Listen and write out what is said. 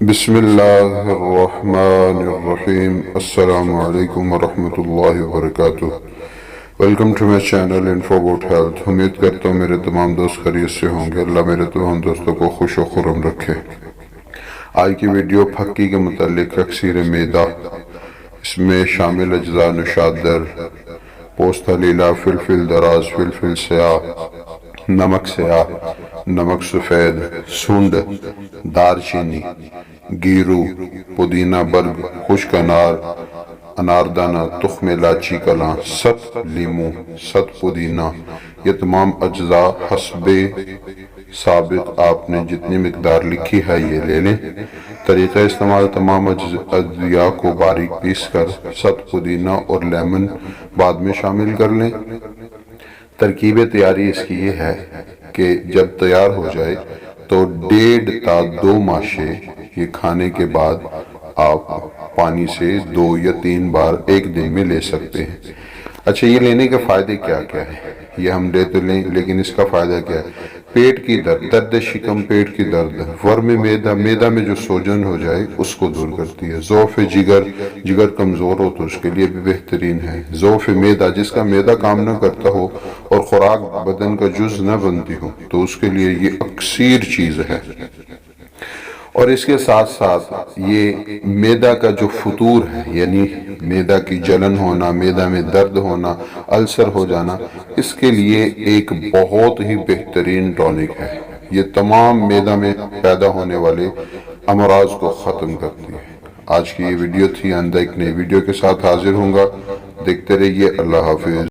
بسم اللہ الرحمن الرحیم۔ السلام علیکم ورحمۃ اللہ وبرکاتہ۔ Welcome to my channel info about health. امید کرتا ہوں میرے تمام دوست خیریت سے ہوں گے۔ اللہ میرے تمام دوستوں کو خوش و خرم رکھے۔ آج کی ویڈیو پھکی کے متعلق تکثیر معدہ، اس میں شامل اجزاء نشاد در، پوست حلیلہ، فلفل دراز، فلفل سیاہ، نمک سیاہ، نمک سفید، سونڈ، دار چینی، گیرو، پودینہ برگ، خشک انار، اناردانہ، تخم الائچی کلاں، ست لیمو، ست پودینہ، یہ تمام اجزاء حسب ثابت آپ نے جتنی مقدار لکھی ہے یہ لے لیں۔ طریقہ استعمال: تمام اجزاء کو باریک پیس کر ست پودینہ اور لیمن بعد میں شامل کر لیں۔ ترکیب تیاری اس کی یہ ہے کہ جب تیار ہو جائے تو 1.5 تا 2 ماشے یہ کھانے کے بعد آپ پانی سے 2 یا 3 بار ایک دن میں لے سکتے ہیں۔ اچھا، یہ لینے کے فائدے کیا کیا ہے؟ یہ ہم لے تو لیں، لیکن اس کا فائدہ کیا ہے؟ پیٹ کی درد، درد شکم، پیٹ کی درد، ورم معدہ میں جو سوجن ہو جائے اس کو دور کرتی ہے۔ ضعف جگر، جگر کمزور ہو تو اس کے لیے بھی بہترین ہے۔ ضعف معدہ، جس کا معدہ کام نہ کرتا ہو اور خوراک بدن کا جز نہ بنتی ہو تو اس کے لیے یہ اکسیر چیز ہے۔ اور اس کے ساتھ ساتھ یہ معدہ کا جو فطور ہے، یعنی معدہ کی جلن ہونا، معدہ میں درد ہونا، السر ہو جانا، اس کے لیے ایک بہت ہی بہترین ٹونک ہے۔ یہ تمام معدہ میں پیدا ہونے والے امراض کو ختم کرتی ہے۔ آج کی یہ ویڈیو تھی، آئندہ ایک نئی ویڈیو کے ساتھ حاضر ہوں گا۔ دیکھتے رہیے۔ اللہ حافظ۔